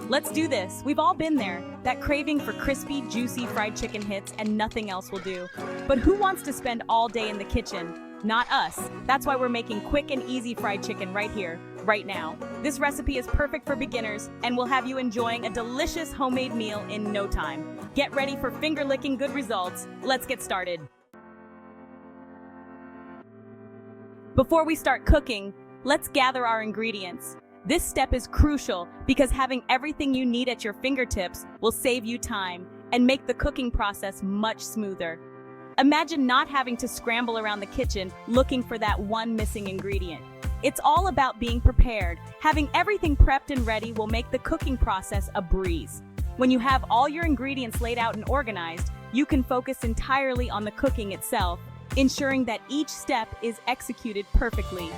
Let's do this. We've all been there. That craving for crispy, juicy fried chicken hits and nothing else will do. But who wants to spend all day in the kitchen? Not us. That's why we're making quick and easy fried chicken right here, right now. This recipe is perfect for beginners and will have you enjoying a delicious homemade meal in no time. Get ready for finger-licking good results. Let's get started. Before we start cooking, let's gather our ingredients. This step is crucial because having everything you need at your fingertips will save you time and make the cooking process much smoother. Imagine not having to scramble around the kitchen looking for that one missing ingredient. It's all about being prepared. Having everything prepped and ready will make the cooking process a breeze. When you have all your ingredients laid out and organized, you can focus entirely on the cooking itself, ensuring that each step is executed perfectly.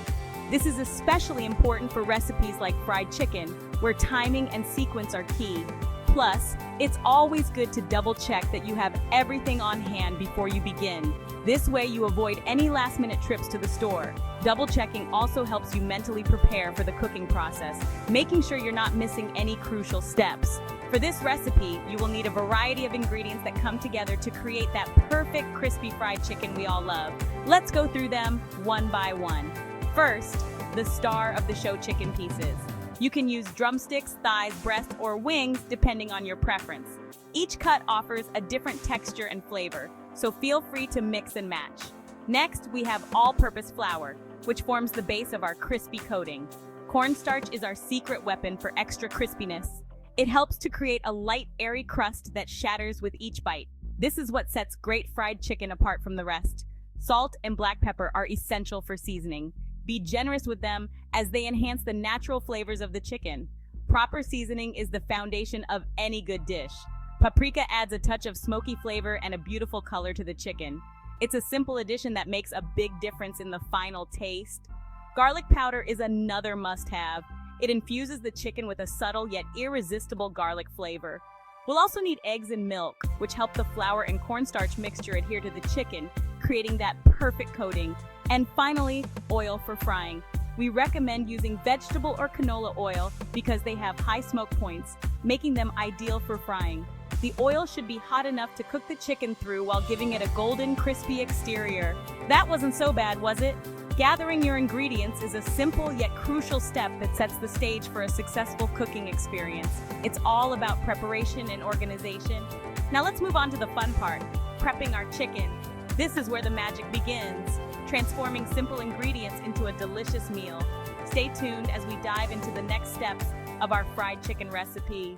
This is especially important for recipes like fried chicken, where timing and sequence are key. Plus, it's always good to double-check that you have everything on hand before you begin. This way you avoid any last-minute trips to the store. Double-checking also helps you mentally prepare for the cooking process, making sure you're not missing any crucial steps. For this recipe, you will need a variety of ingredients that come together to create that perfect crispy fried chicken we all love. Let's go through them one by one. First, the star of the show, chicken pieces. You can use drumsticks, thighs, breast, or wings depending on your preference. Each cut offers a different texture and flavor, so feel free to mix and match. Next, we have all-purpose flour, which forms the base of our crispy coating. Cornstarch is our secret weapon for extra crispiness. It helps to create a light, airy crust that shatters with each bite. This is what sets great fried chicken apart from the rest. Salt and black pepper are essential for seasoning. Be generous with them as they enhance the natural flavors of the chicken. Proper seasoning is the foundation of any good dish. Paprika adds a touch of smoky flavor and a beautiful color to the chicken. It's a simple addition that makes a big difference in the final taste. Garlic powder is another must-have. It infuses the chicken with a subtle yet irresistible garlic flavor. We'll also need eggs and milk, which help the flour and cornstarch mixture adhere to the chicken, creating that perfect coating. And finally, oil for frying. We recommend using vegetable or canola oil because they have high smoke points, making them ideal for frying. The oil should be hot enough to cook the chicken through while giving it a golden, crispy exterior. That wasn't so bad, was it? Gathering your ingredients is a simple yet crucial step that sets the stage for a successful cooking experience. It's all about preparation and organization. Now let's move on to the fun part, prepping our chicken. This is where the magic begins, transforming simple ingredients into a delicious meal. Stay tuned as we dive into the next steps of our fried chicken recipe.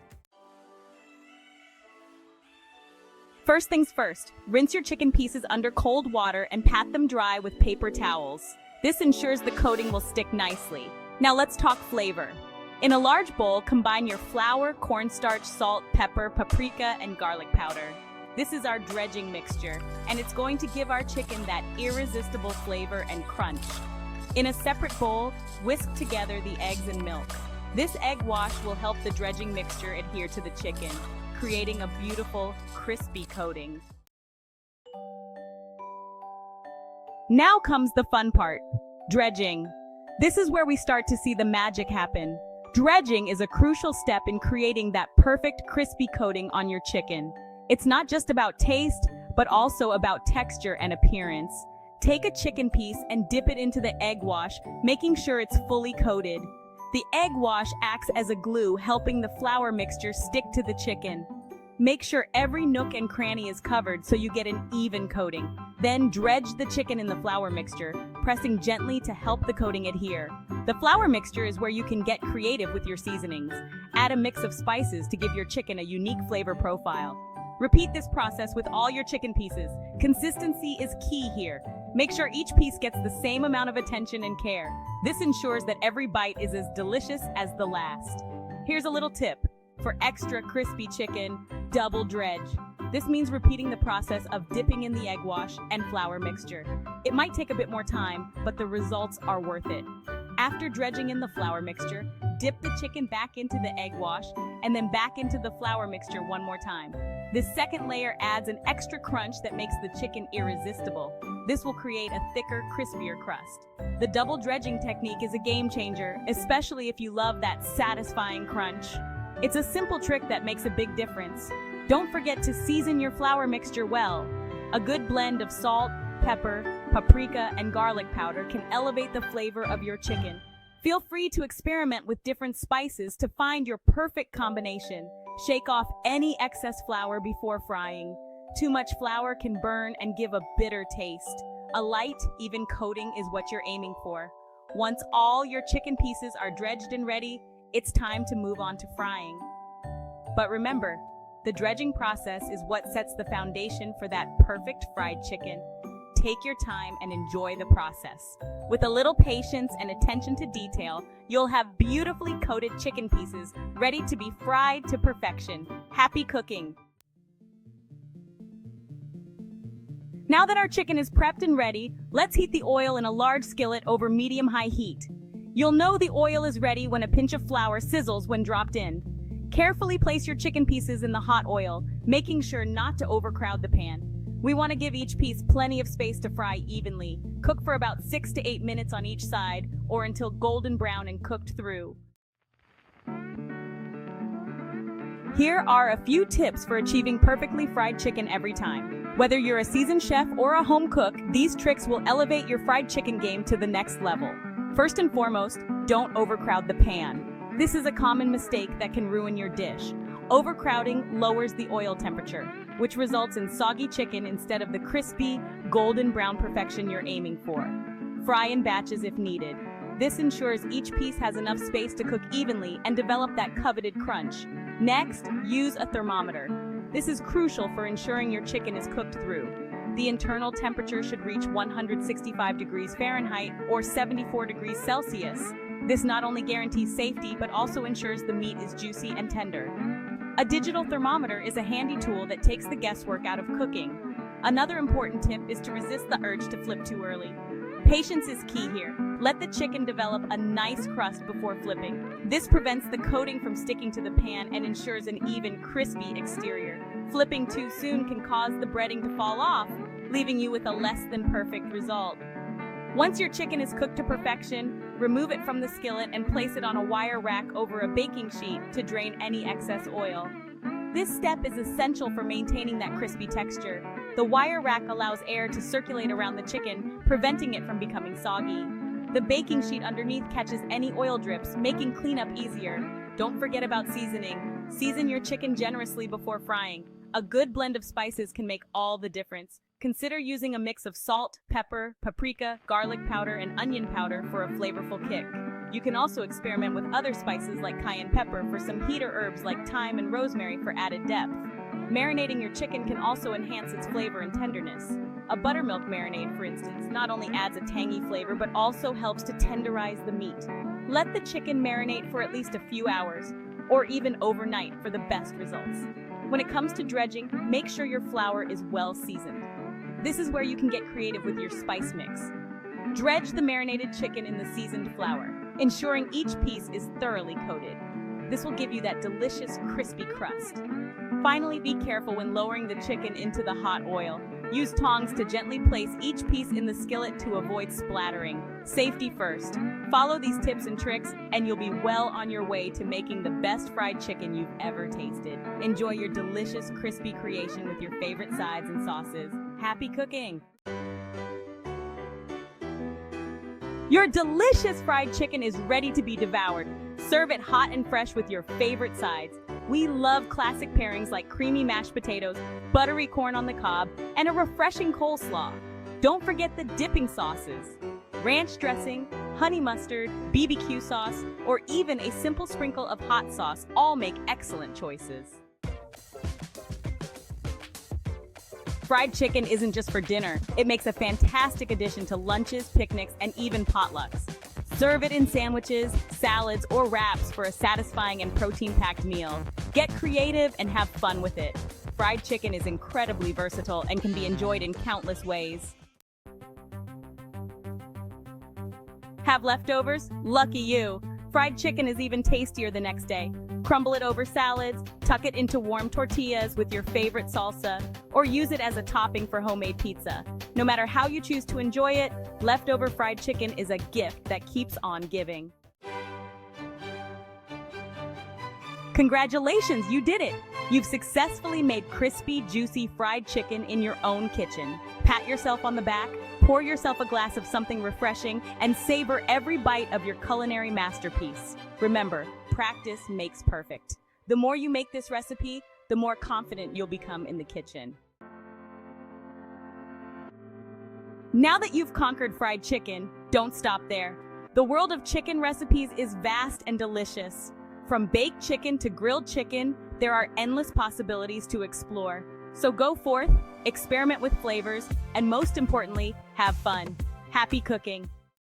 First things first, rinse your chicken pieces under cold water and pat them dry with paper towels. This ensures the coating will stick nicely. Now let's talk flavor. In a large bowl, combine your flour, cornstarch, salt, pepper, paprika, and garlic powder. This is our dredging mixture, and it's going to give our chicken that irresistible flavor and crunch. In a separate bowl, whisk together the eggs and milk. This egg wash will help the dredging mixture adhere to the chicken, creating a beautiful, crispy coating. Now comes the fun part, dredging. This is where we start to see the magic happen. Dredging is a crucial step in creating that perfect, crispy coating on your chicken. It's not just about taste, but also about texture and appearance. Take a chicken piece and dip it into the egg wash, making sure it's fully coated. The egg wash acts as a glue, helping the flour mixture stick to the chicken. Make sure every nook and cranny is covered so you get an even coating. Then dredge the chicken in the flour mixture, pressing gently to help the coating adhere. The flour mixture is where you can get creative with your seasonings. Add a mix of spices to give your chicken a unique flavor profile. Repeat this process with all your chicken pieces. Consistency is key here. Make sure each piece gets the same amount of attention and care. This ensures that every bite is as delicious as the last. Here's a little tip. For extra crispy chicken, double dredge. This means repeating the process of dipping in the egg wash and flour mixture. It might take a bit more time, but the results are worth it. After dredging in the flour mixture, dip the chicken back into the egg wash and then back into the flour mixture one more time. This second layer adds an extra crunch that makes the chicken irresistible. This will create a thicker, crispier crust. The double dredging technique is a game changer, especially if you love that satisfying crunch. It's a simple trick that makes a big difference. Don't forget to season your flour mixture well. A good blend of salt, pepper, paprika, and garlic powder can elevate the flavor of your chicken. Feel free to experiment with different spices to find your perfect combination. Shake off any excess flour before frying. Too much flour can burn and give a bitter taste. A light, even coating is what you're aiming for. Once all your chicken pieces are dredged and ready, it's time to move on to frying. But remember, the dredging process is what sets the foundation for that perfect fried chicken. Take your time and enjoy the process. With a little patience and attention to detail, you'll have beautifully coated chicken pieces ready to be fried to perfection. Happy cooking! Now that our chicken is prepped and ready, let's heat the oil in a large skillet over medium-high heat. You'll know the oil is ready when a pinch of flour sizzles when dropped in. Carefully place your chicken pieces in the hot oil, making sure not to overcrowd the pan. We want to give each piece plenty of space to fry evenly. Cook for about 6 to 8 minutes on each side, or until golden brown and cooked through. Here are a few tips for achieving perfectly fried chicken every time. Whether you're a seasoned chef or a home cook, these tricks will elevate your fried chicken game to the next level. First and foremost, don't overcrowd the pan. This is a common mistake that can ruin your dish. Overcrowding lowers the oil temperature, which results in soggy chicken instead of the crispy, golden brown perfection you're aiming for. Fry in batches if needed. This ensures each piece has enough space to cook evenly and develop that coveted crunch. Next, use a thermometer. This is crucial for ensuring your chicken is cooked through. The internal temperature should reach 165 degrees Fahrenheit or 74 degrees Celsius. This not only guarantees safety, but also ensures the meat is juicy and tender. A digital thermometer is a handy tool that takes the guesswork out of cooking. Another important tip is to resist the urge to flip too early. Patience is key here. Let the chicken develop a nice crust before flipping. This prevents the coating from sticking to the pan and ensures an even, crispy exterior. Flipping too soon can cause the breading to fall off, leaving you with a less than perfect result. Once your chicken is cooked to perfection, remove it from the skillet and place it on a wire rack over a baking sheet to drain any excess oil. This step is essential for maintaining that crispy texture. The wire rack allows air to circulate around the chicken, preventing it from becoming soggy. The baking sheet underneath catches any oil drips, making cleanup easier. Don't forget about seasoning. Season your chicken generously before frying. A good blend of spices can make all the difference. Consider using a mix of salt, pepper, paprika, garlic powder, and onion powder for a flavorful kick. You can also experiment with other spices like cayenne pepper for some heater herbs like thyme and rosemary for added depth. Marinating your chicken can also enhance its flavor and tenderness. A buttermilk marinade, for instance, not only adds a tangy flavor but also helps to tenderize the meat. Let the chicken marinate for at least a few hours, or even overnight for the best results. When it comes to dredging, make sure your flour is well seasoned. This is where you can get creative with your spice mix. Dredge the marinated chicken in the seasoned flour, ensuring each piece is thoroughly coated. This will give you that delicious, crispy crust. Finally, be careful when lowering the chicken into the hot oil. Use tongs to gently place each piece in the skillet to avoid splattering. Safety first. Follow these tips and tricks, and you'll be well on your way to making the best fried chicken you've ever tasted. Enjoy your delicious, crispy creation with your favorite sides and sauces. Happy cooking! Your delicious fried chicken is ready to be devoured. Serve it hot and fresh with your favorite sides. We love classic pairings like creamy mashed potatoes, buttery corn on the cob, and a refreshing coleslaw. Don't forget the dipping sauces. Ranch dressing, honey mustard, BBQ sauce, or even a simple sprinkle of hot sauce all make excellent choices. Fried chicken isn't just for dinner. It makes a fantastic addition to lunches, picnics, and even potlucks. Serve it in sandwiches, salads, or wraps for a satisfying and protein-packed meal. Get creative and have fun with it. Fried chicken is incredibly versatile and can be enjoyed in countless ways. Have leftovers? Lucky you! Fried chicken is even tastier the next day. Crumble it over salads, tuck it into warm tortillas with your favorite salsa, or use it as a topping for homemade pizza. No matter how you choose to enjoy it, leftover fried chicken is a gift that keeps on giving. Congratulations, you did it! You've successfully made crispy, juicy fried chicken in your own kitchen. Pat yourself on the back, pour yourself a glass of something refreshing, and savor every bite of your culinary masterpiece. Remember, practice makes perfect. The more you make this recipe, the more confident you'll become in the kitchen. Now that you've conquered fried chicken, don't stop there. The world of chicken recipes is vast and delicious. From baked chicken to grilled chicken, there are endless possibilities to explore. So go forth, experiment with flavors, and most importantly, have fun. Happy cooking!